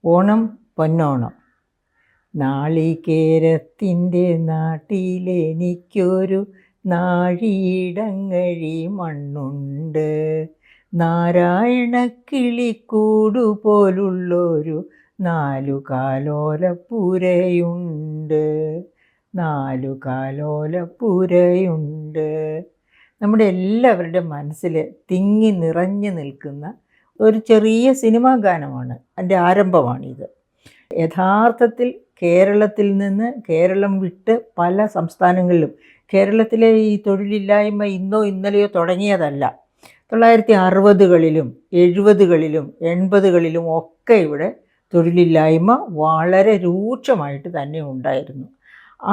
ഓണം പൊന്നോണം. നാളികേരത്തിൻ്റെ നാട്ടിലെനിക്കൊരു നാഴിയിടങ്ങഴി മണ്ണുണ്ട്. നാരായണ കിളിക്കൂടു പോലുള്ളൊരു 4 കാലോലപ്പുരയുണ്ട്. 4 കാലോലപ്പുരയുണ്ട്. നമ്മുടെ എല്ലാവരുടെ മനസ്സിൽ തിങ്ങി നിറഞ്ഞു നിൽക്കുന്ന ഒരു ചെറിയ സിനിമാ ഗാനമാണ്. അതിൻ്റെ ആരംഭമാണിത്. യഥാർത്ഥത്തിൽ കേരളത്തിൽ നിന്ന് കേരളം വിട്ട് പല സംസ്ഥാനങ്ങളിലും, കേരളത്തിലെ ഈ തൊഴിലില്ലായ്മ ഇന്നോ ഇന്നലെയോ തുടങ്ങിയതല്ല. 1960കളിലും 70കളിലും 80കളിലും ഒക്കെ ഇവിടെ തൊഴിലില്ലായ്മ വളരെ രൂക്ഷമായിട്ട് തന്നെ ഉണ്ടായിരുന്നു.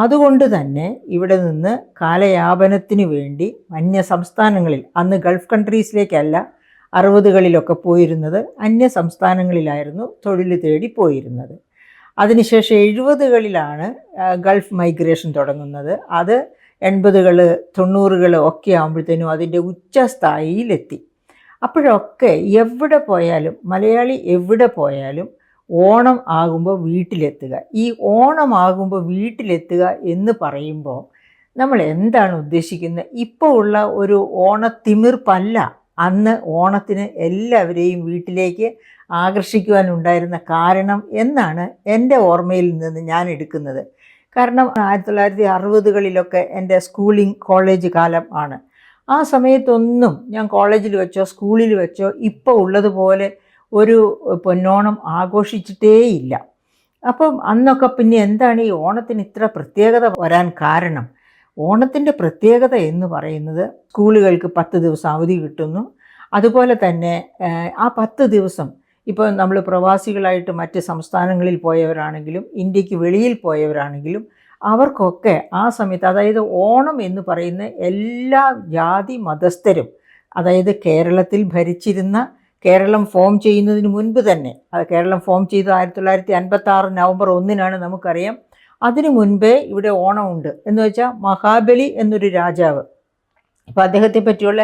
അതുകൊണ്ട് തന്നെ ഇവിടെ നിന്ന് കാലയാപനത്തിന് വേണ്ടി അന്യ സംസ്ഥാനങ്ങളിൽ, അന്ന് ഗൾഫ് കൺട്രീസിലേക്കല്ല 60കളിലൊക്കെ പോയിരുന്നത്, അന്യ സംസ്ഥാനങ്ങളിലായിരുന്നു തൊഴിൽ തേടി പോയിരുന്നത്. അതിനുശേഷം 70കളിലാണ് ഗൾഫ് മൈഗ്രേഷൻ തുടങ്ങുന്നത്. അത് 80കൾ 90കൾ ഒക്കെ ആകുമ്പോഴത്തേനും അതിൻ്റെ ഉച്ചസ്ഥായിയിലെത്തി. അപ്പോഴൊക്കെ എവിടെ പോയാലും, മലയാളി എവിടെ പോയാലും ഓണം ആകുമ്പോൾ വീട്ടിലെത്തുക. ഈ ഓണമാകുമ്പോൾ വീട്ടിലെത്തുക എന്ന് പറയുമ്പോൾ നമ്മൾ എന്താണ് ഉദ്ദേശിക്കുന്നത്? ഇപ്പോൾ ഉള്ള ഒരു ഓണത്തിമിർപ്പല്ല അന്ന് ഓണത്തിന് എല്ലാവരെയും വീട്ടിലേക്ക് ആകർഷിക്കുവാനുണ്ടായിരുന്ന കാരണം എന്നാണ് എൻ്റെ ഓർമ്മയിൽ നിന്ന് ഞാൻ എടുക്കുന്നത്. കാരണം 1960കളിലൊക്കെ എൻ്റെ സ്കൂളിംഗ് കോളേജ് കാലം ആണ്. ആ സമയത്തൊന്നും ഞാൻ കോളേജിൽ വെച്ചോ സ്കൂളിൽ വെച്ചോ ഇപ്പോൾ ഉള്ളതുപോലെ ഒരു പൊന്നോണം ആഘോഷിച്ചിട്ടേയില്ല. അപ്പം അന്നൊക്കെ പിന്നെ എന്താണ് ഈ ഓണത്തിന് ഇത്ര പ്രത്യേകത വരാൻ കാരണം? ഓണത്തിൻ്റെ പ്രത്യേകത എന്ന് പറയുന്നത് സ്കൂളുകൾക്ക് 10 ദിവസം അവധി കിട്ടുന്നു. അതുപോലെ തന്നെ ആ 10 ദിവസം ഇപ്പോൾ നമ്മൾ പ്രവാസികളായിട്ട് മറ്റ് സംസ്ഥാനങ്ങളിൽ പോയവരാണെങ്കിലും ഇന്ത്യക്ക് വെളിയിൽ പോയവരാണെങ്കിലും അവർക്കൊക്കെ ആ സമയത്ത്, അതായത് ഓണം എന്ന് പറയുന്ന എല്ലാ ജാതി മതസ്ഥരും, അതായത് കേരളത്തിൽ ഭരിച്ചിരുന്ന, കേരളം ഫോം ചെയ്യുന്നതിന് മുൻപ് തന്നെ, കേരളം ഫോം ചെയ്തത് 1956 നവംബർ 1 നമുക്കറിയാം. അതിനു മുൻപേ ഇവിടെ ഓണമുണ്ട്. എന്ന് വെച്ചാൽ മഹാബലി എന്നൊരു രാജാവ്, അപ്പോൾ അദ്ദേഹത്തെ പറ്റിയുള്ള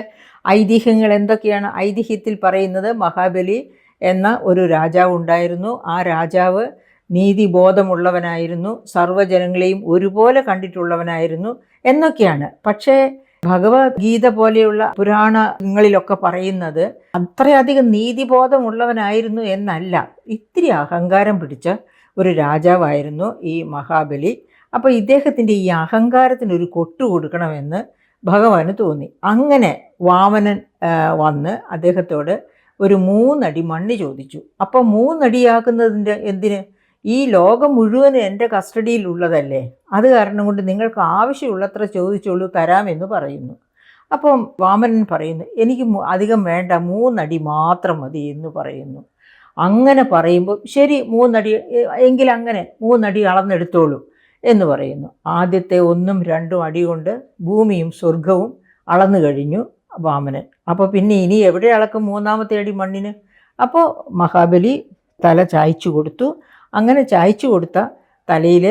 ഐതിഹ്യങ്ങൾ എന്തൊക്കെയാണ്? ഐതിഹ്യത്തിൽ പറയുന്നത് മഹാബലി എന്ന ഒരു രാജാവ് ഉണ്ടായിരുന്നു. ആ രാജാവ് നീതിബോധമുള്ളവനായിരുന്നു, സർവ്വജനങ്ങളെയും ഒരുപോലെ കണ്ടിട്ടുള്ളവനായിരുന്നു എന്നൊക്കെയാണ്. പക്ഷേ ഭഗവത്ഗീത പോലെയുള്ള പുരാണങ്ങളിലൊക്കെ പറയുന്നത് അത്രയധികം നീതിബോധമുള്ളവനായിരുന്നു എന്നല്ല. ഇത്തിരി അഹങ്കാരം പിടിച്ച ഒരു രാജാവായിരുന്നു ഈ മഹാബലി. അപ്പോൾ ഇദ്ദേഹത്തിൻ്റെ ഈ അഹങ്കാരത്തിനൊരു കൊട്ടു കൊടുക്കണമെന്ന് ഭഗവാന് തോന്നി. അങ്ങനെ വാമനൻ വന്ന് അദ്ദേഹത്തോട് ഒരു 3 അടി മണ്ണ് ചോദിച്ചു. അപ്പോൾ 3 അടിയാക്കുന്നതിൻ്റെ എന്തിന്? ഈ ലോകം മുഴുവനും എൻ്റെ കസ്റ്റഡിയിലുള്ളതല്ലേ, അത് കാരണം കൊണ്ട് നിങ്ങൾക്ക് ആവശ്യമുള്ളത്ര ചോദിച്ചോളൂ, തരാമെന്ന് പറയുന്നു. അപ്പം വാമനൻ പറയുന്നു, എനിക്ക് അധികം വേണ്ട, 3 അടി മാത്രം മതി എന്ന് പറയുന്നു. അങ്ങനെ പറയുമ്പോൾ ശരി 3 അടി എങ്കിൽ അങ്ങനെ 3 അടി അളന്നെടുത്തോളൂ എന്ന് പറയുന്നു. ആദ്യത്തെ 1ഉം 2ഉം അടി കൊണ്ട് ഭൂമിയും സ്വർഗവും അളന്നു കഴിഞ്ഞു വാമനൻ. അപ്പോൾ പിന്നെ ഇനി എവിടെ അളക്കും 3ാമത്തെ അടി മണ്ണിന്? അപ്പോൾ മഹാബലി തല ചായ്ച്ചു കൊടുത്തു. അങ്ങനെ ചായ്ച്ചു കൊടുത്ത തലയിൽ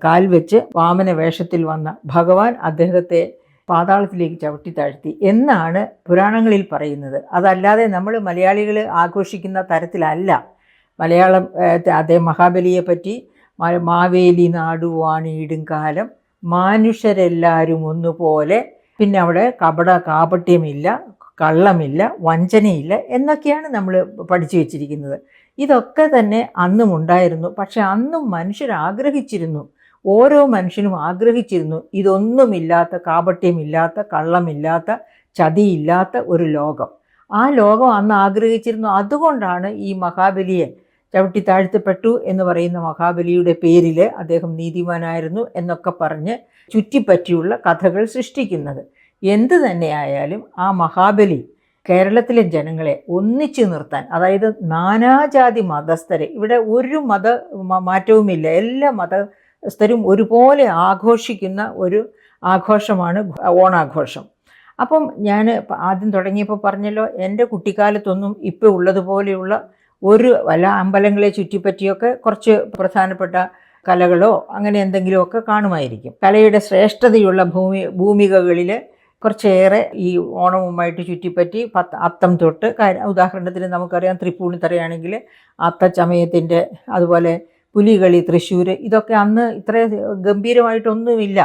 കാൽ വെച്ച് വാമന വേഷത്തിൽ വന്ന ഭഗവാൻ അദ്ദേഹത്തെ പാതാളത്തിലേക്ക് ചവിട്ടി താഴ്ത്തി എന്നാണ് പുരാണങ്ങളിൽ പറയുന്നത്. അതല്ലാതെ നമ്മൾ മലയാളികൾ ആഘോഷിക്കുന്ന തരത്തിലല്ല. മലയാളം അതേ മഹാബലിയെ പറ്റി മാവേലി നാടുവാണിയിടും കാലം മനുഷ്യരെല്ലാവരും ഒന്നുപോലെ, പിന്നെ അവിടെ കാപട്യമില്ല, കള്ളമില്ല, വഞ്ചനയില്ല എന്നൊക്കെയാണ് നമ്മൾ പഠിച്ചു വച്ചിരിക്കുന്നത്. ഇതൊക്കെ തന്നെ അന്നും ഉണ്ടായിരുന്നു. പക്ഷെ അന്നും മനുഷ്യർ ആഗ്രഹിച്ചിരുന്നു, ഓരോ മനുഷ്യനും ആഗ്രഹിച്ചിരുന്നു ഇതൊന്നുമില്ലാത്ത, കാപട്യമില്ലാത്ത, കള്ളമില്ലാത്ത, ചതിയില്ലാത്ത ഒരു ലോകം. ആ ലോകം അന്ന് ആഗ്രഹിച്ചിരുന്നു. അതുകൊണ്ടാണ് ഈ മഹാബലിയെ ചവിട്ടി താഴ്ത്തപ്പെട്ടു എന്ന് പറയുന്ന മഹാബലിയുടെ പേരിൽ അദ്ദേഹം നീതിമാനായിരുന്നു എന്നൊക്കെ പറഞ്ഞ് ചുറ്റിപ്പറ്റിയുള്ള കഥകൾ സൃഷ്ടിക്കുന്നത്. എന്ത് തന്നെയായാലും ആ മഹാബലി കേരളത്തിലെ ജനങ്ങളെ ഒന്നിച്ചു നിർത്താൻ, അതായത് നാനാജാതി മതസ്ഥരെ, ഇവിടെ ഒരു മാറ്റവുമില്ല, എല്ലാ മതസ്ഥരും ഒരുപോലെ ആഘോഷിക്കുന്ന ഒരു ആഘോഷമാണ് ഓണാഘോഷം. അപ്പം ഞാൻ ആദ്യം തുടങ്ങിയപ്പോൾ പറഞ്ഞല്ലോ, എൻ്റെ കുട്ടിക്കാലത്തൊന്നും ഇപ്പോൾ ഉള്ളതുപോലെയുള്ള വല്ല അമ്പലങ്ങളെ ചുറ്റിപ്പറ്റിയൊക്കെ കുറച്ച് പ്രധാനപ്പെട്ട കലകളോ അങ്ങനെ എന്തെങ്കിലുമൊക്കെ കാണുമായിരിക്കും. കലയുടെ ശ്രേഷ്ഠതയുള്ള ഭൂമികകളിൽ കുറച്ചേറെ ഈ ഓണവുമായിട്ട് ചുറ്റിപ്പറ്റി അത്തം തൊട്ട് ഉദാഹരണത്തിന് നമുക്കറിയാം തൃപ്പൂണിത്തറയാണെങ്കിൽ അത്തച്ചമയത്തിൻ്റെ, അതുപോലെ പുലികളി തൃശ്ശൂർ, ഇതൊക്കെ അന്ന് ഇത്ര ഗംഭീരമായിട്ടൊന്നുമില്ല.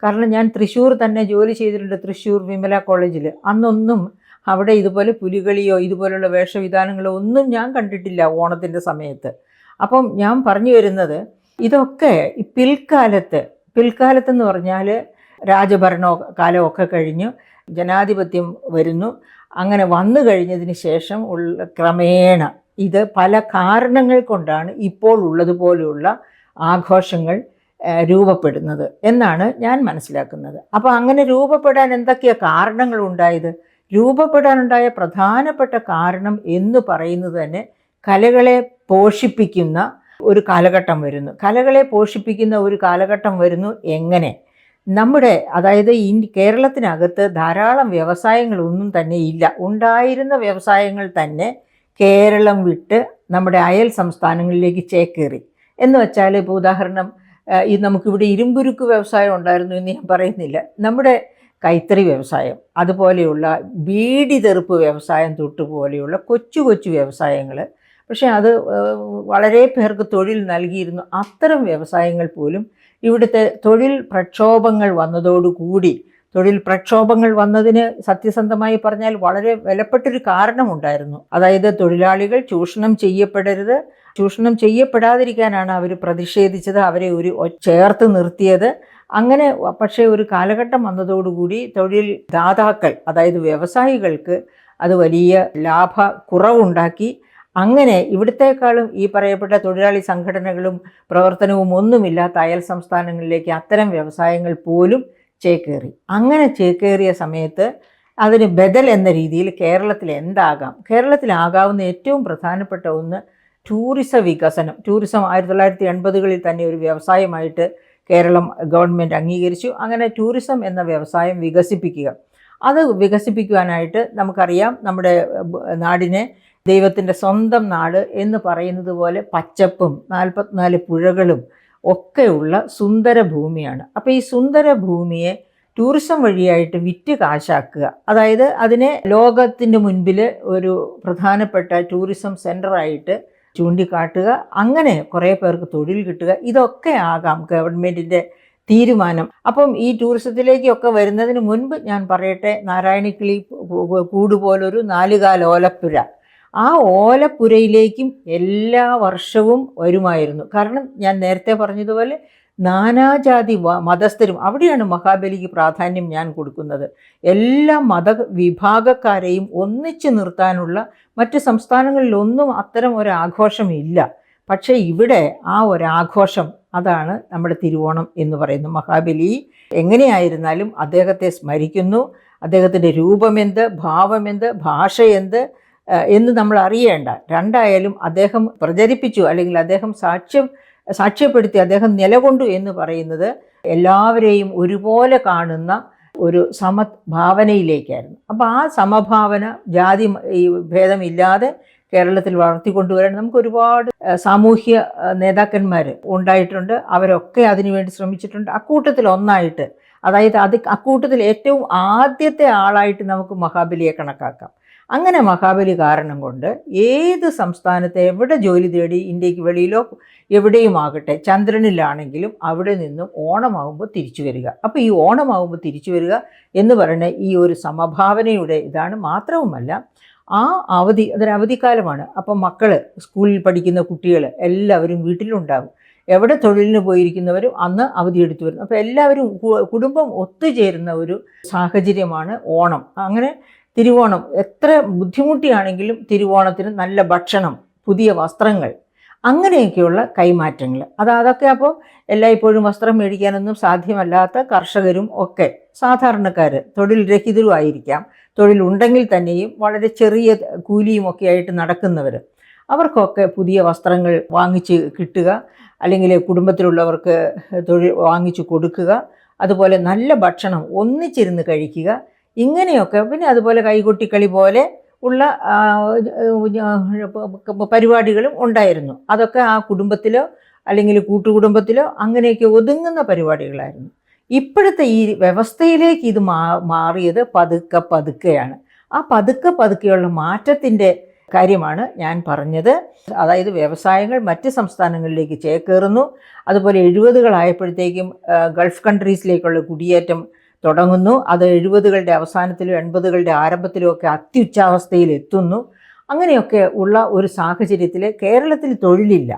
കാരണം ഞാൻ തൃശ്ശൂർ തന്നെ ജോലി ചെയ്തിട്ടുണ്ട്, തൃശ്ശൂർ വിമല കോളേജിൽ. അന്നൊന്നും അവിടെ ഇതുപോലെ പുലികളിയോ ഇതുപോലുള്ള വേഷവിധാനങ്ങളോ ഒന്നും ഞാൻ കണ്ടിട്ടില്ല ഓണത്തിൻ്റെ സമയത്ത്. അപ്പം ഞാൻ പറഞ്ഞു വരുന്നത്, ഇതൊക്കെ ഈ പിൽക്കാലത്തെന്ന് പറഞ്ഞാൽ രാജഭരണ കാലമൊക്കെ കഴിഞ്ഞു ജനാധിപത്യം വരുന്നു. അങ്ങനെ വന്നു കഴിഞ്ഞതിന് ശേഷം ക്രമേണ ഇത് പല കാരണങ്ങൾ കൊണ്ടാണ് ഇപ്പോൾ ഉള്ളതുപോലെയുള്ള ആഘോഷങ്ങൾ രൂപപ്പെടുന്നത് എന്നാണ് ഞാൻ മനസ്സിലാക്കുന്നത്. അപ്പോൾ അങ്ങനെ രൂപപ്പെടാൻ എന്തൊക്കെയാണ് കാരണങ്ങൾ ഉണ്ടായത്? രൂപപ്പെടാനുണ്ടായ പ്രധാനപ്പെട്ട കാരണം എന്ന് പറയുന്നത് തന്നെ കലകളെ പോഷിപ്പിക്കുന്ന ഒരു കാലഘട്ടം വരുന്നു. കലകളെ പോഷിപ്പിക്കുന്ന ഒരു കാലഘട്ടം വരുന്നു. എങ്ങനെ? നമ്മുടെ, അതായത് കേരളത്തിനകത്ത് ധാരാളം വ്യവസായങ്ങളൊന്നും തന്നെ ഇല്ല. ഉണ്ടായിരുന്ന വ്യവസായങ്ങൾ തന്നെ കേരളം വിട്ട് നമ്മുടെ അയൽ സംസ്ഥാനങ്ങളിലേക്ക് ചേക്കേറി. എന്ന് വെച്ചാൽ, ഇപ്പോൾ ഉദാഹരണം, നമുക്കിവിടെ ഇരുമ്പുരുക്ക് വ്യവസായം ഉണ്ടായിരുന്നു എന്ന് ഞാൻ പറയുന്നില്ല. നമ്മുടെ കൈത്തറി വ്യവസായം, അതുപോലെയുള്ള ബീഡി തെറുപ്പ് വ്യവസായം തൊട്ടുപോലെയുള്ള കൊച്ചു കൊച്ചു വ്യവസായങ്ങൾ, പക്ഷേ അത് വളരെ പേർക്ക് തൊഴിൽ നൽകിയിരുന്നു. അത്തരം വ്യവസായങ്ങൾ പോലും ഇവിടുത്തെ തൊഴിൽ പ്രക്ഷോഭങ്ങൾ വന്നതോടുകൂടി, തൊഴിൽ പ്രക്ഷോഭങ്ങൾ വന്നതിന് സത്യസന്ധമായി പറഞ്ഞാൽ വളരെ വിലപ്പെട്ടൊരു കാരണമുണ്ടായിരുന്നു. അതായത് തൊഴിലാളികൾ ചൂഷണം ചെയ്യപ്പെടരുത്, ചൂഷണം ചെയ്യപ്പെടാതിരിക്കാനാണ് അവർ പ്രതിഷേധിച്ചത്, അവരെ ചേർത്ത് നിർത്തിയത്. അങ്ങനെ പക്ഷേ ഒരു കാലഘട്ടം വന്നതോടുകൂടി തൊഴിൽ ദാതാക്കൾ, അതായത് വ്യവസായികൾക്ക് അത് വലിയ ലാഭ കുറവുണ്ടാക്കി. അങ്ങനെ ഇവിടത്തേക്കാളും ഈ പറയപ്പെട്ട തൊഴിലാളി സംഘടനകളും പ്രവർത്തനവും ഒന്നുമില്ലാത്ത അയൽ സംസ്ഥാനങ്ങളിലേക്ക് അത്തരം വ്യവസായങ്ങൾ പോലും ചേക്കേറി. അങ്ങനെ ചേക്കേറിയ സമയത്ത് അതിന് ബദൽ എന്ന രീതിയിൽ കേരളത്തിൽ എന്താകാം? കേരളത്തിലാകാവുന്ന ഏറ്റവും പ്രധാനപ്പെട്ട ഒന്ന് ടൂറിസം വികസനം. ടൂറിസം 1980കളിൽ തന്നെ ഒരു വ്യവസായമായിട്ട് കേരളം ഗവൺമെൻറ് അംഗീകരിച്ചു. അങ്ങനെ ടൂറിസം എന്ന വ്യവസായം വികസിപ്പിക്കുക. അത് വികസിപ്പിക്കുവാനായിട്ട് നമുക്കറിയാം, നമ്മുടെ നാടിനെ ദൈവത്തിൻ്റെ സ്വന്തം നാട് എന്ന് പറയുന്നത് പോലെ പച്ചപ്പും 44 പുഴകളും ഒക്കെയുള്ള സുന്ദര ഭൂമിയാണ്. അപ്പോൾ ഈ സുന്ദര ഭൂമിയെ ടൂറിസം വഴിയായിട്ട് വിറ്റ് കാശാക്കുക, അതായത് അതിനെ ലോകത്തിൻ്റെ മുൻപിൽ ഒരു പ്രധാനപ്പെട്ട ടൂറിസം സെൻ്ററായിട്ട് ചൂണ്ടിക്കാട്ടുക, അങ്ങനെ കുറേ പേർക്ക് തൊഴിൽ കിട്ടുക, ഇതൊക്കെ ആകാം ഗവൺമെൻറ്റിൻ്റെ തീരുമാനം. അപ്പം ഈ ടൂറിസത്തിലേക്കൊക്കെ വരുന്നതിന് മുൻപ് ഞാൻ പറയട്ടെ, നാരായണിക്കിളി കൂട് പോലൊരു 4 കാൽ ഓലപ്പുര, ആ ഓലപ്പുരയിലേക്കും എല്ലാ വർഷവും വരുമായിരുന്നു. കാരണം ഞാൻ നേരത്തെ പറഞ്ഞതുപോലെ നാനാജാതി മതസ്ഥരും, അവിടെയാണ് മഹാബലിക്ക് പ്രാധാന്യം ഞാൻ കൊടുക്കുന്നത്. എല്ലാ വിഭാഗക്കാരെയും ഒന്നിച്ചു നിർത്താനുള്ള മറ്റ് സംസ്ഥാനങ്ങളിലൊന്നും അത്തരം ഒരാഘോഷമില്ല. പക്ഷേ ഇവിടെ ആ ഒരാഘോഷം, അതാണ് നമ്മുടെ തിരുവോണം എന്ന് പറയുന്നത്. മഹാബലി എങ്ങനെയായിരുന്നാലും അദ്ദേഹത്തെ സ്മരിക്കുന്നു. അദ്ദേഹത്തിൻ്റെ രൂപമെന്ത്, ഭാവമെന്ത്, ഭാഷയെന്ത് എന്ന് നമ്മൾ അറിയേണ്ട. രണ്ടായാലും അദ്ദേഹം പ്രചരിപ്പിച്ചു, അല്ലെങ്കിൽ അദ്ദേഹം സാക്ഷ്യപ്പെടുത്തി, അദ്ദേഹം നിലകൊണ്ടു എന്ന് പറയുന്നത് എല്ലാവരെയും ഒരുപോലെ കാണുന്ന ഒരു സമഭാവനയിലേക്കായിരുന്നു. അപ്പോൾ ആ സമഭാവന, ജാതി ഭേദമില്ലാതെ കേരളത്തിൽ വളർത്തിക്കൊണ്ടുവരാൻ നമുക്ക് ഒരുപാട് സാമൂഹ്യ നേതാക്കന്മാർ ഉണ്ടായിട്ടുണ്ട്. അവരൊക്കെ അതിനുവേണ്ടി ശ്രമിച്ചിട്ടുണ്ട്. അക്കൂട്ടത്തിൽ ഒന്നായിട്ട്, അതായത് അക്കൂട്ടത്തിൽ ഏറ്റവും ആദ്യത്തെ ആളായിട്ട് നമുക്ക് മഹാബലിയെ കണക്കാക്കാം. അങ്ങനെ മഹാബലി കാരണം കൊണ്ട് ഏത് സംസ്ഥാനത്ത് എവിടെ ജോലി തേടി, ഇന്ത്യക്ക് വെളിയിലോ എവിടെയുമാകട്ടെ, ചന്ദ്രനിലാണെങ്കിലും അവിടെ നിന്നും ഓണമാകുമ്പോൾ തിരിച്ചു വരിക. അപ്പോൾ ഈ ഓണമാകുമ്പോൾ തിരിച്ചു വരിക എന്ന് പറയുന്നത് ഈ ഒരു സമഭാവനയുടെ ഇതാണ്. മാത്രവുമല്ല, ആ അവധി, അതൊരു അവധിക്കാലമാണ്. അപ്പം മക്കൾ, സ്കൂളിൽ പഠിക്കുന്ന കുട്ടികൾ എല്ലാവരും വീട്ടിലുണ്ടാകും. എവിടെ തൊഴിലിന് പോയിരിക്കുന്നവരും അന്ന് അവധിയെടുത്തു വരുന്നു. അപ്പോൾ എല്ലാവരും കുടുംബം ഒത്തുചേരുന്ന ഒരു സാഹചര്യമാണ് ഓണം. അങ്ങനെ തിരുവോണം എത്ര ബുദ്ധിമുട്ടിയാണെങ്കിലും തിരുവോണത്തിന് നല്ല ഭക്ഷണം, പുതിയ വസ്ത്രങ്ങൾ, അങ്ങനെയൊക്കെയുള്ള കൈമാറ്റങ്ങൾ, അതൊക്കെ അപ്പോൾ എല്ലായ്പ്പോഴും വസ്ത്രം മേടിക്കാനൊന്നും സാധ്യമല്ലാത്ത കർഷകരും ഒക്കെ, സാധാരണക്കാർ, തൊഴിൽ രഹിതരും ആയിരിക്കാം, തൊഴിലുണ്ടെങ്കിൽ തന്നെയും വളരെ ചെറിയ കൂലിയും ഒക്കെ ആയിട്ട് നടക്കുന്നവർ, അവർക്കൊക്കെ പുതിയ വസ്ത്രങ്ങൾ വാങ്ങിച്ച് കിട്ടുക, അല്ലെങ്കിൽ കുടുംബത്തിലുള്ളവർക്ക് തൊഴിൽ വാങ്ങിച്ചു കൊടുക്കുക, അതുപോലെ നല്ല ഭക്ഷണം ഒന്നിച്ചിരുന്ന് കഴിക്കുക, ഇങ്ങനെയൊക്കെ. പിന്നെ അതുപോലെ കൈകൊട്ടിക്കളി പോലെ ഉള്ള പരിപാടികളും ഉണ്ടായിരുന്നു. അതൊക്കെ ആ കുടുംബത്തിലോ അല്ലെങ്കിൽ കൂട്ടുകുടുംബത്തിലോ അങ്ങനെയൊക്കെ ഒതുങ്ങുന്ന പരിപാടികളായിരുന്നു. ഇപ്പോഴത്തെ ഈ വ്യവസ്ഥയിലേക്ക് ഇത് മാറിയത് പതുക്കെ പതുക്കെയാണ്. ആ പതുക്കെ പതുക്കെയുള്ള മാറ്റത്തിൻ്റെ കാര്യമാണ് ഞാൻ പറഞ്ഞത്. അതായത് വ്യവസായങ്ങൾ മറ്റ് സംസ്ഥാനങ്ങളിലേക്ക് ചേക്കേറുന്നു. അതുപോലെ 70കളായപ്പോഴത്തേക്കും ഗൾഫ് കൺട്രീസിലേക്കുള്ള കുടിയേറ്റം തുടങ്ങുന്നു. അത് 70കളുടെ അവസാനത്തിലും 80കളുടെ ആരംഭത്തിലും ഒക്കെ അത്യുച്ഛാവസ്ഥയിൽ എത്തുന്നു. അങ്ങനെയൊക്കെ ഉള്ള ഒരു സാഹചര്യത്തിൽ കേരളത്തിൽ തൊഴിലില്ല.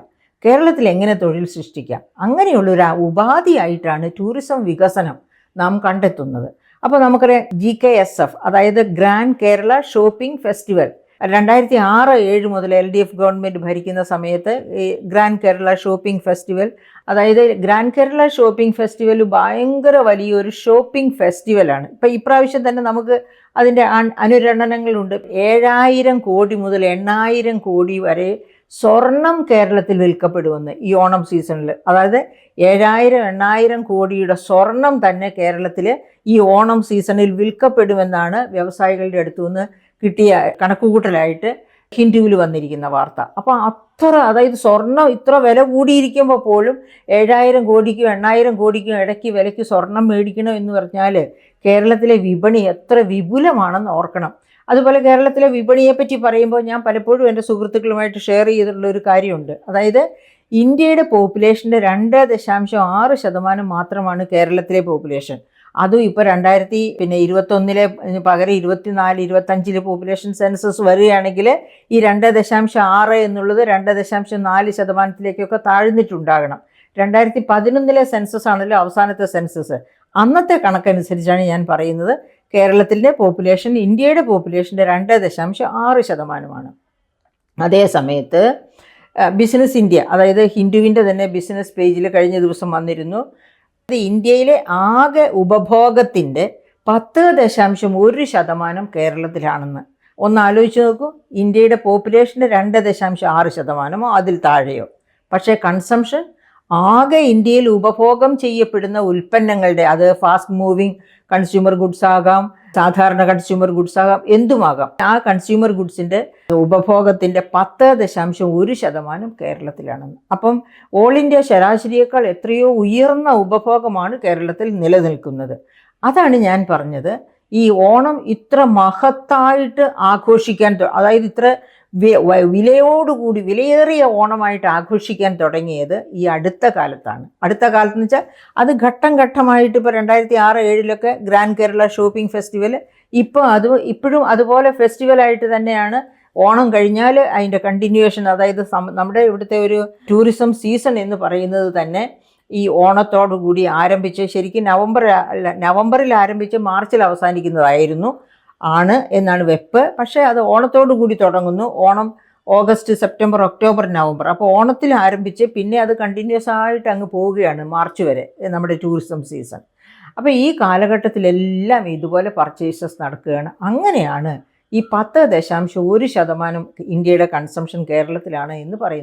കേരളത്തിൽ എങ്ങനെ തൊഴിൽ സൃഷ്ടിക്കാം? അങ്ങനെയുള്ളൊരു ഉപാധിയായിട്ടാണ് ടൂറിസം വികസനം നാം കണ്ടെത്തുന്നത്. അപ്പോൾ നമുക്കറിയാം GKSF, അതായത് ഗ്രാൻഡ് കേരള ഷോപ്പിംഗ് ഫെസ്റ്റിവൽ 2006-07 മുതൽ LDF ഗവൺമെൻറ് ഭരിക്കുന്ന സമയത്ത് ഈ ഗ്രാൻഡ് കേരള ഷോപ്പിംഗ് ഫെസ്റ്റിവൽ, അതായത് ഗ്രാൻഡ് കേരള ഷോപ്പിംഗ് ഫെസ്റ്റിവൽ ഭയങ്കര വലിയൊരു ഷോപ്പിംഗ് ഫെസ്റ്റിവലാണ്. ഇപ്പം ഇപ്രാവശ്യം തന്നെ നമുക്ക് അതിൻ്റെ അനുരണനങ്ങളുണ്ട്. 7000 കോടി മുതൽ 8000 കോടി വരെ സ്വർണം കേരളത്തിൽ വിൽക്കപ്പെടുമെന്ന് ഈ ഓണം സീസണിൽ. അതായത് 7000-8000 കോടിയുടെ സ്വർണം തന്നെ കേരളത്തിൽ ഈ ഓണം സീസണിൽ വിൽക്കപ്പെടുമെന്നാണ് വ്യവസായികളുടെ അടുത്തുനിന്ന് കിട്ടിയ കണക്കുകൂട്ടലായിട്ട് ഹിന്ദുവിൽ വന്നിരിക്കുന്ന വാർത്ത. അപ്പോൾ അതായത് സ്വർണം ഇത്ര വില കൂടിയിരിക്കുമ്പോൾ പോലും 7000 കോടിക്കും 8000 കോടിക്കും ഇടയ്ക്ക് വിലയ്ക്ക് സ്വർണം മേടിക്കണം എന്ന് പറഞ്ഞാൽ കേരളത്തിലെ വിപണി എത്ര വിപുലമാണെന്ന് ഓർക്കണം. അതുപോലെ കേരളത്തിലെ വിപണിയെപ്പറ്റി പറയുമ്പോൾ ഞാൻ പലപ്പോഴും എൻ്റെ സുഹൃത്തുക്കളുമായിട്ട് ഷെയർ ചെയ്തിട്ടുള്ള ഒരു കാര്യമുണ്ട്. അതായത് ഇന്ത്യയുടെ പോപ്പുലേഷൻ്റെ 2.6% മാത്രമാണ് കേരളത്തിലെ പോപ്പുലേഷൻ. അതും ഇപ്പോൾ 2021 പകരം 24-25 പോപ്പുലേഷൻ സെൻസസ് വരികയാണെങ്കിൽ ഈ 2.6 എന്നുള്ളത് 2.4%-ലേക്കൊക്കെ താഴ്ന്നിട്ടുണ്ടാകണം. 2011 സെൻസസ് ആണല്ലോ അവസാനത്തെ സെൻസസ്. അന്നത്തെ കണക്കനുസരിച്ചാണ് ഞാൻ പറയുന്നത് കേരളത്തിൻ്റെ പോപ്പുലേഷൻ ഇന്ത്യയുടെ പോപ്പുലേഷൻ്റെ 2.6%. അതേ സമയത്ത് ബിസിനസ് ഇന്ത്യ, അതായത് ഹിന്ദുവിൻ്റെ തന്നെ ബിസിനസ് പേജിൽ കഴിഞ്ഞ ദിവസം വന്നിരുന്നു, ഇന്ത്യയിലെ ആകെ ഉപഭോഗത്തിൻ്റെ 10.1% കേരളത്തിലാണെന്ന്. ഒന്ന് ആലോചിച്ച് നോക്കൂ, ഇന്ത്യയുടെ പോപ്പുലേഷൻ്റെ 2.6%-ഓ അതിൽ താഴെയോ. പക്ഷേ കൺസംഷൻ, ആകെ ഇന്ത്യയിൽ ഉപഭോഗം ചെയ്യപ്പെടുന്ന ഉൽപ്പന്നങ്ങളുടെ, അത് ഫാസ്റ്റ് മൂവിങ് കൺസ്യൂമർ ഗുഡ്സ് ആകാം, സാധാരണ കൺസ്യൂമർ ഗുഡ്സ് ആകാം, എന്തുമാകാം, ആ കൺസ്യൂമർ ഗുഡ്സിൻ്റെ ഉപഭോഗത്തിൻ്റെ 10.1% കേരളത്തിലാണെന്ന്. അപ്പം ഓൾ ഇന്ത്യ ശരാശരിയേക്കാൾ എത്രയോ ഉയർന്ന ഉപഭോഗമാണ് കേരളത്തിൽ നിലനിൽക്കുന്നത്. അതാണ് ഞാൻ പറഞ്ഞത്, ഈ ഓണം ഇത്ര മഹത്തായിട്ട് ആഘോഷിക്കാൻ, അതായത് ഇത്ര വിലയോടുകൂടി വിലയേറിയ ഓണമായിട്ട് ആഘോഷിക്കാൻ തുടങ്ങിയത് ഈ അടുത്ത കാലത്താണ്. അടുത്ത കാലത്തെന്ന് വെച്ചാൽ അത് ഘട്ടം ഘട്ടമായിട്ട് ഇപ്പോൾ 2006-07 ഗ്രാൻഡ് കേരള ഷോപ്പിംഗ് ഫെസ്റ്റിവൽ, ഇപ്പോൾ ഇപ്പോഴും അതുപോലെ ഫെസ്റ്റിവലായിട്ട് തന്നെയാണ്. ഓണം കഴിഞ്ഞാൽ അതിൻ്റെ കണ്ടിന്യൂവേഷൻ, അതായത് നമ്മുടെ ഇവിടുത്തെ ഒരു ടൂറിസം സീസൺ എന്ന് പറയുന്നത് തന്നെ ഈ ഓണത്തോടു കൂടി ആരംഭിച്ച് ശരിക്കും നവംബറിൽ ആരംഭിച്ച് മാർച്ചിൽ അവസാനിക്കുന്നതായിരുന്നു എന്നാണ് വെപ്പ്. പക്ഷേ അത് ഓണത്തോടു കൂടി തുടങ്ങുന്നു. Onam August, September, October, November. അപ്പോൾ ഓണത്തിൽ ആരംഭിച്ച് പിന്നെ അത് കണ്ടിന്യൂസ് ആയിട്ട് അങ്ങ് പോവുകയാണ് മാർച്ച് വരെ നമ്മുടെ ടൂറിസം സീസൺ. അപ്പോൾ ഈ കാലഘട്ടത്തിലെല്ലാം ഇതുപോലെ പർച്ചേസസ് നടക്കുകയാണ്. അങ്ങനെയാണ് ഈ 10.1% ഇന്ത്യയുടെ കൺസംഷൻ കേരളത്തിലാണ് എന്ന് പറയുന്നത്.